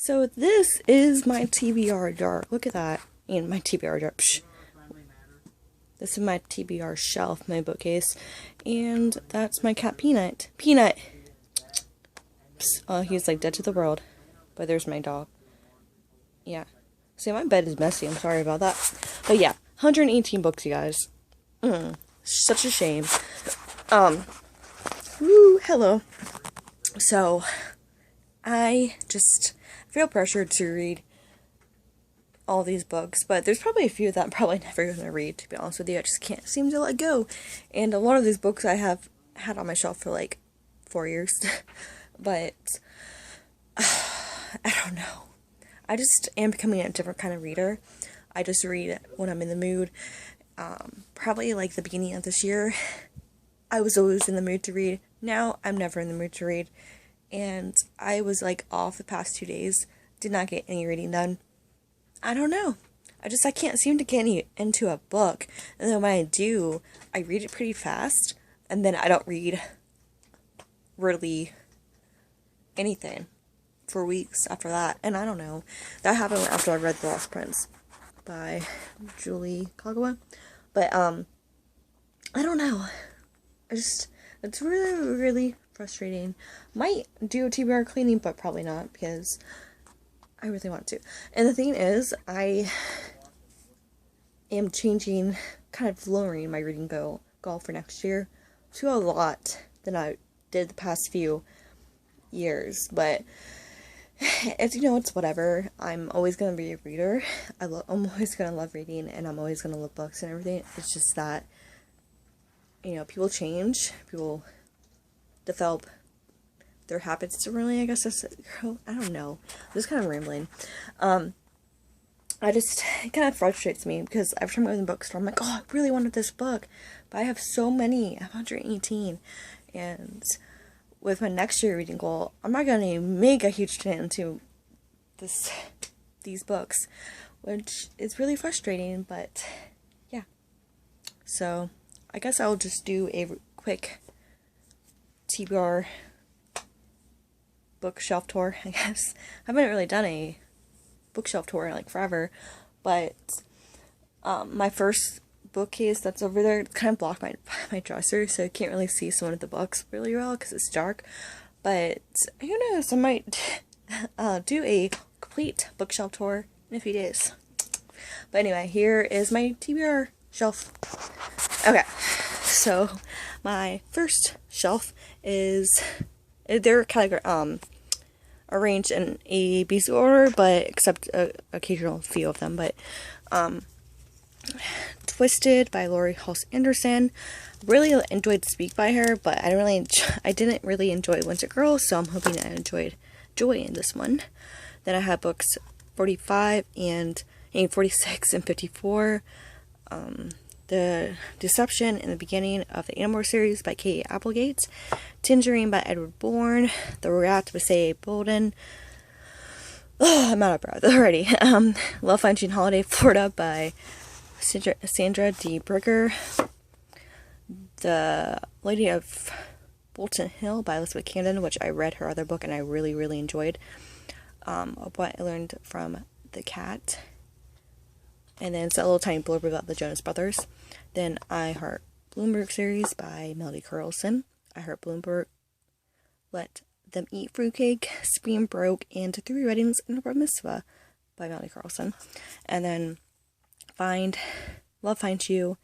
So this is my TBR jar. Look at that. And my TBR jar. Psh. This is my TBR shelf, my bookcase. And that's my cat Peanut. Peanut! Psst. Oh, he's like dead to the world. But there's my dog. Yeah. See, my bed is messy. I'm sorry about that. But yeah, 118 books, you guys. Such a shame. Woo, hello. So, I just feel pressured to read all these books, but there's probably a few that I'm probably never going to read, to be honest with you. I just can't seem to let go. And a lot of these books I have had on my shelf for like 4 years. But, I don't know. I just am becoming a different kind of reader. I just read when I'm in the mood. Probably like the beginning of this year, I was always in the mood to read. Now, I'm never in the mood to read. And I was like off the past 2 days. Did not get any reading done. I don't know. I can't seem to get into a book. And then when I do, I read it pretty fast. And then I don't read really anything for weeks after that. And I don't know. That happened after I read The Lost Prince by Julie Kagawa. But, I don't know. It's really, really frustrating. Might do a TBR cleaning, but probably not, because I really want to. And the thing is, I am changing, kind of lowering my reading goal for next year to a lot than I did the past few years. But it's, it's whatever. I'm always gonna be a reader. I'm always gonna love reading, and I'm always gonna love books and everything. It's just that, people change, people develop their habits differently, I guess. I don't know. I'm just kind of rambling. It kind of frustrates me, because every time I go in the bookstore, I'm like, oh, I really wanted this book, but I have so many. I have 118, and with my next year reading goal, I'm not going to make a huge dent into these books, which is really frustrating, but yeah. So, I guess I'll just do a quick TBR bookshelf tour, I guess. I haven't really done a bookshelf tour in like forever, but my first bookcase that's over there, it's kind of blocked by my dresser, so I can't really see some of the books really well because it's dark. But who knows, I might do a complete bookshelf tour in a few days. But anyway, here is my TBR shelf. Okay, so my first shelf is, they're kind of arranged in A, B, C order, but except occasional few of them. But Twisted by Laurie Halse Anderson. Really enjoyed Speak by her, but I didn't really enjoy Winter Girl, so I'm hoping I enjoyed Joy in this one. Then I have books 45 and 46 and 54. The Deception in the Beginning of the Animal series by Kate Applegate. Tangerine by Edward Bourne. The Rat by Say Bolden. Oh, I'm out of breath already. Love Finding Holiday Florida by Sandra D. Brigger. The Lady of Bolton Hill by Elizabeth Camden, which I read her other book and I really, really enjoyed. What I Learned from the Cat. And then it's a little tiny blurb about the Jonas Brothers. Then I Heart Bloomberg series by Melody Carlson. I Heart Bloomberg, Let Them Eat Fruitcake, Scream Broke, and 3 Weddings and a Bar Mitzvah by Melody Carlson. And then Love Finds You,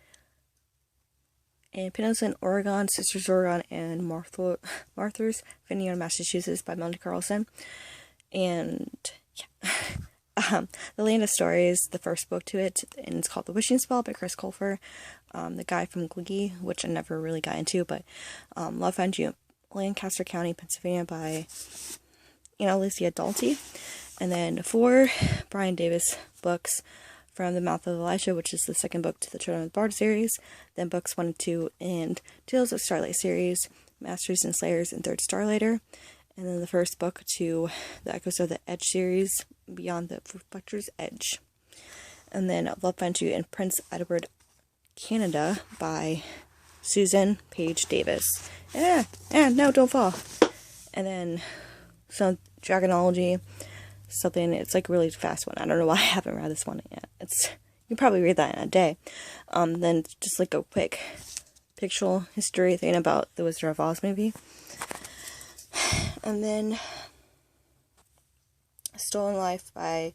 and Pendleton, Oregon, Sisters Oregon, and Martha's Vineyard, Massachusetts by Melody Carlson. And yeah. The Land of Stories, the first book to it, and it's called The Wishing Spell by Chris Colfer. The guy from Glee, which I never really got into, but Love Finds You, Lancaster County, Pennsylvania by Lucia Dalty. And then 4 Brian Davis books, From the Mouth of Elisha, which is the second book to the Children of the Bard series. Then books 1 and 2 and Tales of Starlight series, Masters and Slayers and Third Starlighter. And then the first book to the Echoes of the Edge series, Beyond the Reflector's Edge. And then Love Finds You in Prince Edward, Canada by Susan Page Davis. No, don't fall. And then some Dragonology, something. It's like a really fast one. I don't know why I haven't read this one yet. You can probably read that in a day. Then just like a quick fictional history thing about the Wizard of Oz movie. And then Stolen Life by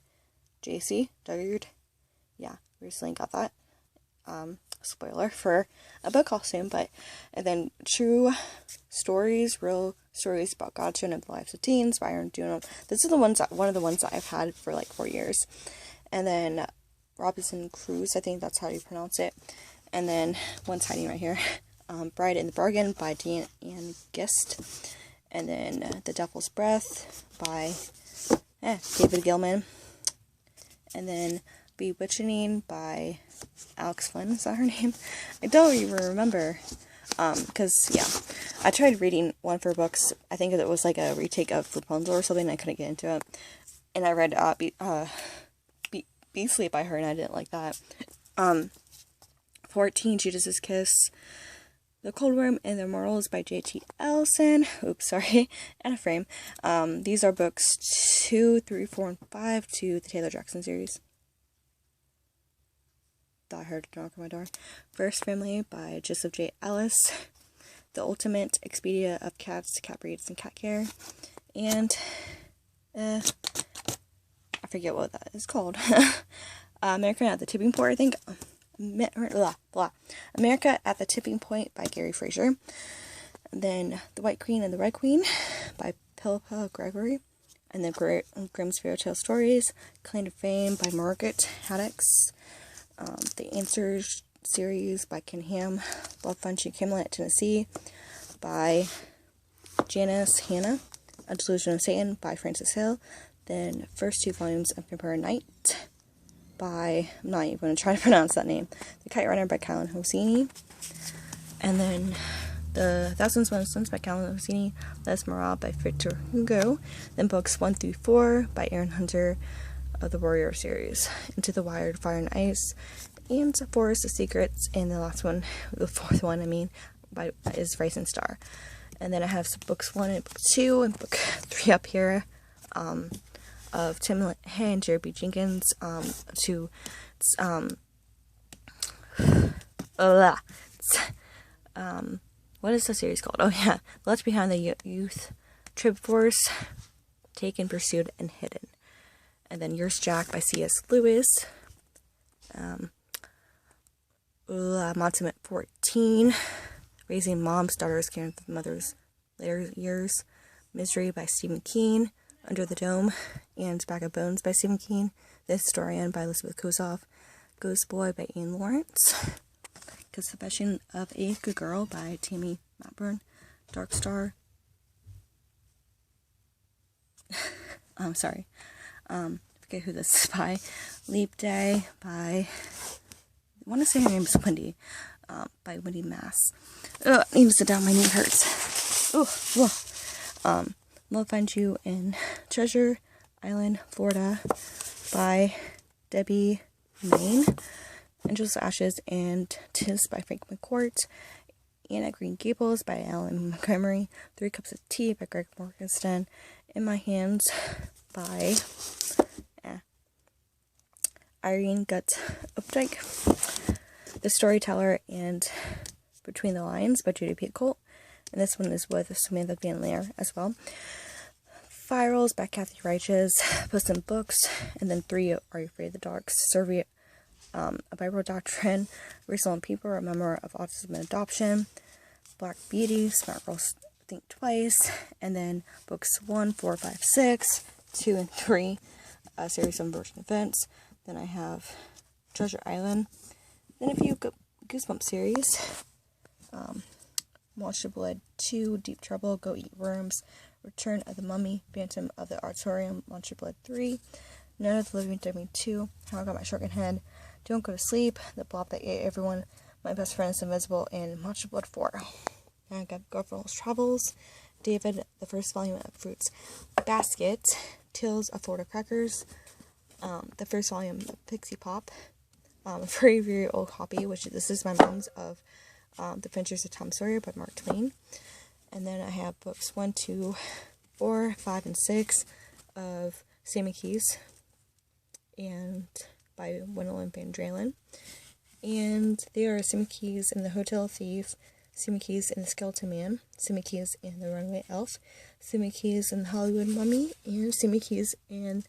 J.C. Duggard. Yeah, recently got that. Spoiler for a book I'll soon, and then True Stories, Real Stories about God and the Lives of Teens by Aaron Juno. This is one of the ones that I've had for like 4 years. And then Robinson Crusoe, I think that's how you pronounce it. And then one's hiding right here. Bride in the Bargain by Deanne Gist. And then The Devil's Breath by David Gilman. And then Bewitching by Alex Flynn, is that her name? I don't even remember. Because, yeah, I tried reading one of her books. I think it was like a retake of Rapunzel or something, and I couldn't get into it. And I read Be Sleep by her, and I didn't like that. 14, Judas's Kiss, The Cold Room, and The Immortals by J.T. Ellison. Oops, sorry. And a frame. These are books 2, 3, 4, and 5 to the Taylor Jackson series. I heard a knock on my door. First Family by Joseph J. Ellis. The Ultimate Expedia of Cats, Cat Breeds, and Cat Care. And, I forget what that is called. America at the Tipping Point, I think. America at the Tipping Point by Gary Fraser. And then The White Queen and the Red Queen by Philippa Gregory. And then Grimm's Fairy Tale Stories, Claim to Fame by Margaret Haddix. The Answers series by Ken Ham, Love Funch in Camelot, Tennessee by Janice Hanna, A Delusion of Satan by Francis Hill, then first 2 volumes of Vampire Night by, I'm not even going to try to pronounce that name, The Kite Runner by Callan Hosseini, and then The Thousands of Suns by Callan Hosseini, Les Moral by Victor Hugo, then books 1 through 4 by Aaron Hunter, of the Warrior series, Into the Wired, Fire and Ice, and Forest of Secrets, and the last one, the fourth one, is Rising Star. And then I have books 1 and book 2 and book 3 up here, of Tim LaHaye and Jerry B. Jenkins, what is the series called? Oh yeah, Left Behind the Youth Trip Force, Taken, Pursued, and Hidden. And then Yours Jack by C.S. Lewis. Monument 14. Raising Moms, Daughters, Caring for Mothers, Later Years. Misery by Stephen King. Under the Dome. And Bag of Bones by Stephen King. The Historian by Elizabeth Kuzoff. Ghost Boy by Ian Lawrence. Confession of a Good Girl by Tammy Matburn. Dark Star. I'm sorry. Forget who this is by. Leap Day by, I want to say her name is Wendy, by Wendy Mass. I need to sit down, my knee hurts. Love Finds You in Treasure Island, Florida by Debbie Main. Angels, Ashes, and Tis by Frank McCourt. Anne at Green Gables by Alan Montgomery. 3 Cups of Tea by Greg Morgenstern. In My Hands by Irene Gutt Updike. The Storyteller and Between the Lines by Judy Picoult. And this one is with Samantha Van Leer as well. Virals by Kathy Reiches. Puss in Books. And then 3 Are You Afraid of the Dark? Survey, A Bible Doctrine. Rachel and People, A Memoir of Autism and Adoption. Black Beauty, Smart Girls Think Twice. And then books 1, 4, 5, 6, 2, and 3. A series of unfortunate events. Then I have Treasure Island. Then a few Goosebumps series. Watch the Blood 2, Deep Trouble, Go Eat Worms, Return of the Mummy, Phantom of the Auditorium, Watch the Blood 3, None of the Living Dummy 2, How I Got My Shrunken Head, Don't Go to Sleep, The Blob That Ate Everyone, My Best Friend is Invisible, and Watch the Blood 4. And I got Garfield's Travels, David, the first volume of Fruits Basket, Tales of Florida Crackers, the first volume of Pixie Pop, a very, very old copy, which this is my mom's, of The Adventures of Tom Sawyer by Mark Twain. And then I have books 1, 2, 4, 5, and 6 of Sammy Keys, and by Gwendolyn Van Dralen. And they are Sammy Keys and the Hotel Thief, Sammy Keys and the Skeleton Man, Sammy Keys and the Runaway Elf, Sammy Keys and the Hollywood Mummy, and Sammy Keys and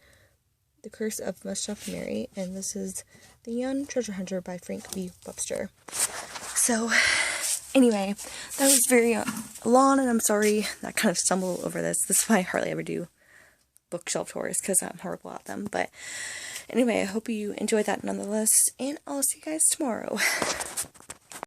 the Curse of Mustache Mary. And this is The Young Treasure Hunter by Frank V. Webster. So, anyway, that was very long, and I'm sorry that I kind of stumbled over this. This is why I hardly ever do bookshelf tours, because I'm horrible at them. But anyway, I hope you enjoyed that nonetheless, and I'll see you guys tomorrow.